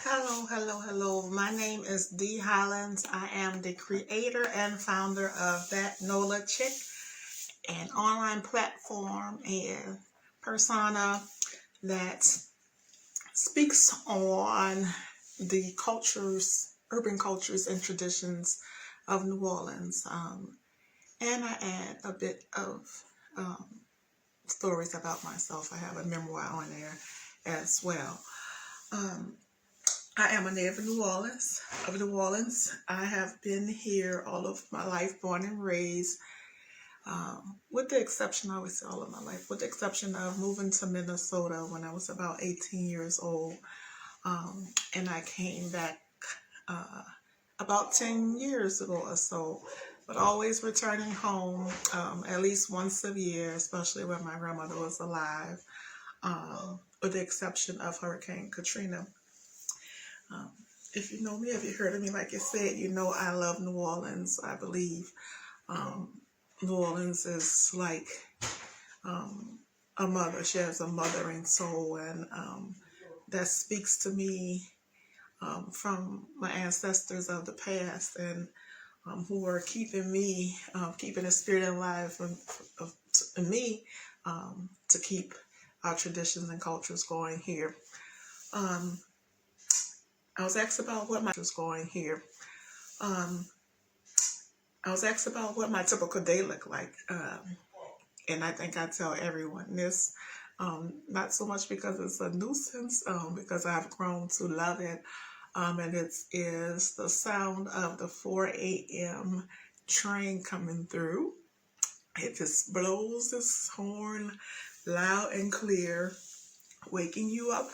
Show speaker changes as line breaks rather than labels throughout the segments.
Hello. My name is Dee Hollins. I am the creator and founder of That NOLA Chick, an online platform and persona that speaks on the urban cultures and traditions of New Orleans. And I add a bit of stories about myself. I have a memoir on there as well. I am a native of New Orleans. I have been here all of my life, born and raised, with the exception, I always say all of my life, with the exception of moving to Minnesota when I was about 18 years old. And I came back about 10 years ago or so, but always returning home at least once a year, especially when my grandmother was alive, with the exception of Hurricane Katrina. If you know me, if you heard of me, like I said, you know I love New Orleans. I believe New Orleans is like a mother. She has a mothering soul, and that speaks to me from my ancestors of the past, and who are keeping me, keeping the spirit alive in me, to keep our traditions and cultures going here. I was asked about what my typical day looked like, and I think I tell everyone this, not so much because it's a nuisance, because I've grown to love it, and it is the sound of the 4 a.m. train coming through. It just blows its horn loud and clear, waking you up.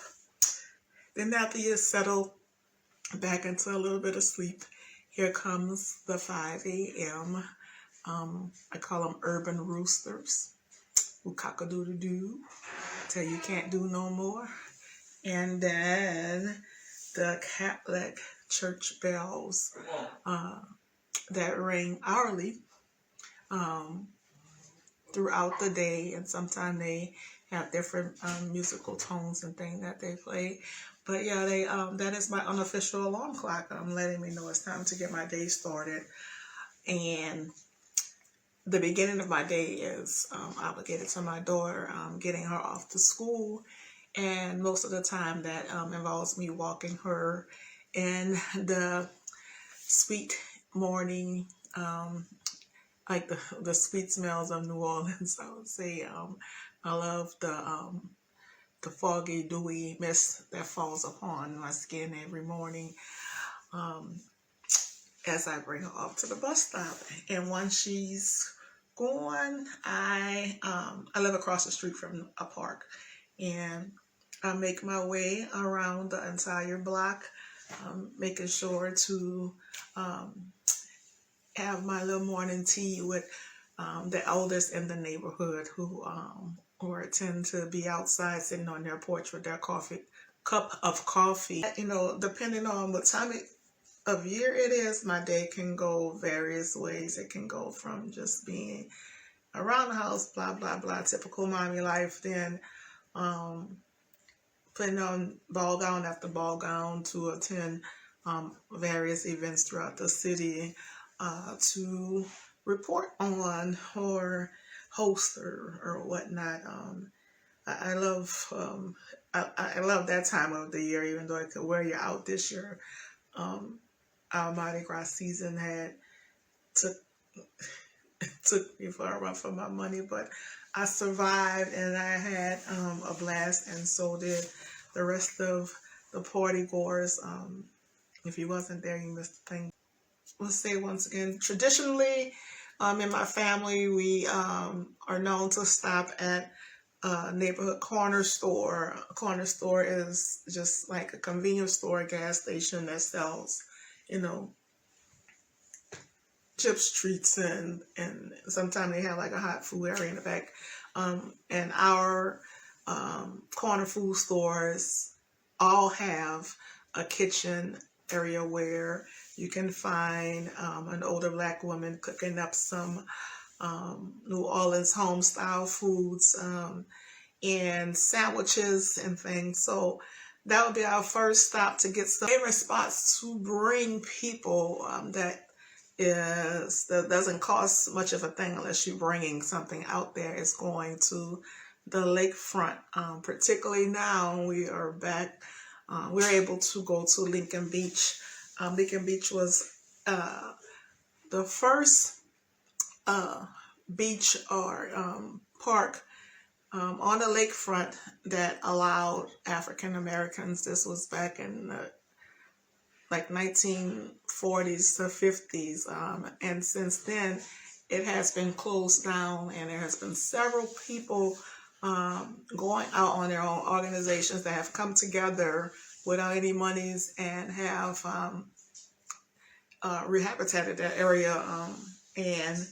Then after you settle back into a little bit of sleep, here comes the 5 a.m. I call them urban roosters, who cock-a-doodle-doo, till you can't do no more. And then the Catholic church bells that ring hourly throughout the day, and sometimes they have different musical tones and things that they play. But yeah, that is my unofficial alarm clock. Letting me know it's time to get my day started. And the beginning of my day is obligated to my daughter, getting her off to school. And most of the time that involves me walking her in the sweet morning, like the sweet smells of New Orleans, I would say. I love the foggy, dewy mist that falls upon my skin every morning as I bring her off to the bus stop. And once she's gone, I live across the street from a park, and I make my way around the entire block, making sure to have my little morning tea with the eldest in the neighborhood, who tend to be outside sitting on their porch with their cup of coffee. You know, depending on what time of year it is, my day can go various ways. It can go from just being around the house, blah, blah, blah, typical mommy life, then putting on ball gown after ball gown to attend various events throughout the city, to report on or host or whatnot. I love that time of the year, even though it could wear you out this year. Our Mardi Gras season took me for a run for my money, but I survived, and I had a blast, and so did the rest of the party goers. If you wasn't there, you missed the thing. Let's say once again, traditionally, in my family, we are known to stop at a neighborhood corner store. A corner store is just like a convenience store, a gas station that sells, chips, treats, and sometimes they have like a hot food area in the back. And our corner food stores all have a kitchen area where you can find an older Black woman cooking up some New Orleans home-style foods and sandwiches and things. So that would be our first stop to get some favorite spots to bring people that doesn't cost much of a thing unless you're bringing something out there. Is going to the lakefront. Particularly now we are back. We're able to go to Lincoln Beach. Lincoln Beach was the first beach or park on the lakefront that allowed African Americans. This was back in like 1940s to 50s, and since then it has been closed down, and there has been several people going out on their own, organizations that have come together without any monies and have rehabilitated that area, and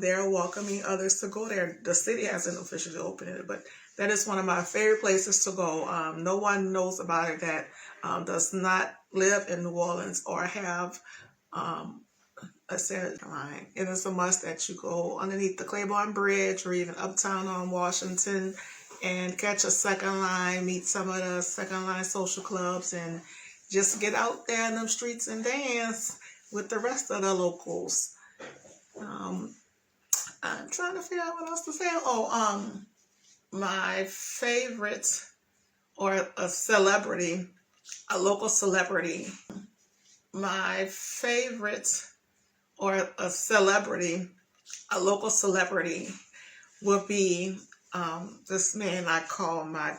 they're welcoming others to go there. The city hasn't officially opened it, but that is one of my favorite places to go. No one knows about it that does not live in New Orleans or have a Saturday line. It is a must that you go underneath the Claiborne Bridge or even uptown on Washington and catch a second line, meet some of the second line social clubs, and just get out there in them streets and dance with the rest of the locals. I'm trying to figure out what else to say. My favorite or a celebrity, a local celebrity. My favorite or a celebrity, a local celebrity would be this man I call my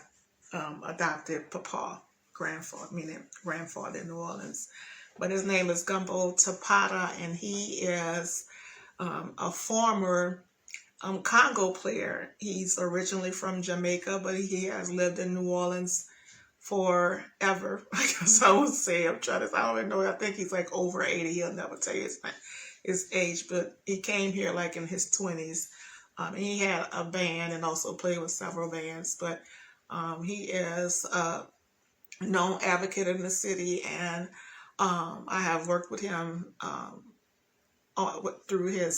adopted papa, grandfather in New Orleans. But his name is Gumbo Tapata, and he is a former Congo player. He's originally from Jamaica, but he has lived in New Orleans forever. I guess I would say. I don't even know. I think he's like over 80. He'll never tell you his age, but he came here like in his 20s. And he had a band and also played with several bands, but he is a known advocate in the city, and I have worked with him through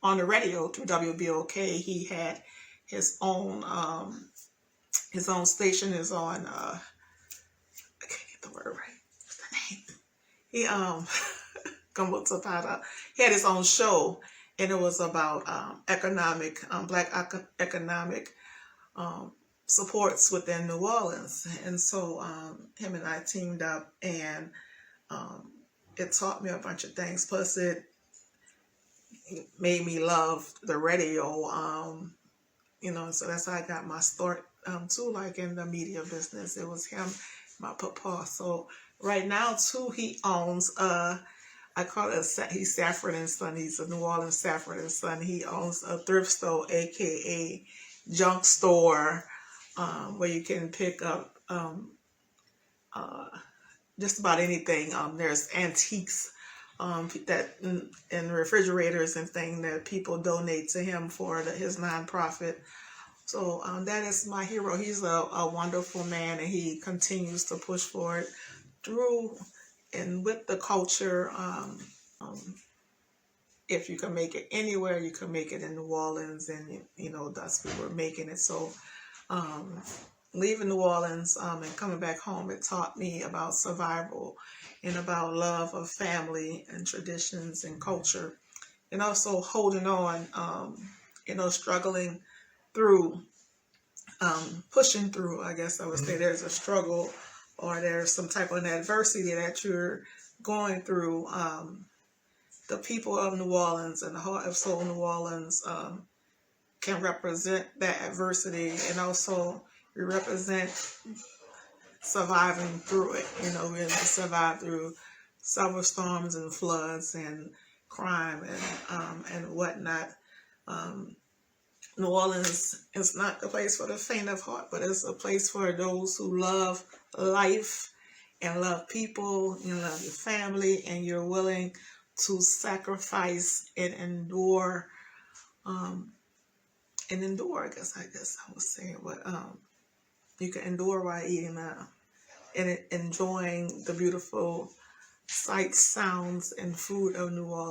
on the radio through WBOK. He had his own station is on I can't get the word right. What's the name? He Gumbo Zapata. He had his own show, and it was about black economic supports within New Orleans. And so him and I teamed up, and it taught me a bunch of things. Plus it made me love the radio, so that's how I got my start too, like in the media business. It was him, my papa. So right now too, he owns I call it he's Safford and Son. He's a New Orleans Safford and Son. He owns a thrift store, aka junk store, where you can pick up just about anything. There's antiques that in refrigerators and things that people donate to him for his nonprofit. So that is my hero. He's a wonderful man, and he continues to push forward through and with the culture. If you can make it anywhere, you can make it in New Orleans, and thus we were making it. So leaving New Orleans and coming back home, it taught me about survival and about love of family and traditions and culture, and also holding on, struggling through, pushing through. I guess I would say there's a struggle or there's some type of adversity that you're going through. The people of New Orleans and the heart of soul New Orleans can represent that adversity, and also we represent surviving through it. We survive through several storms and floods and crime and whatnot. New Orleans is not the place for the faint of heart, but it's a place for those who love life and love people, you love your family, and you're willing to sacrifice and endure. I guess I was saying, but you can endure while eating and enjoying the beautiful sights, sounds, and food of New Orleans.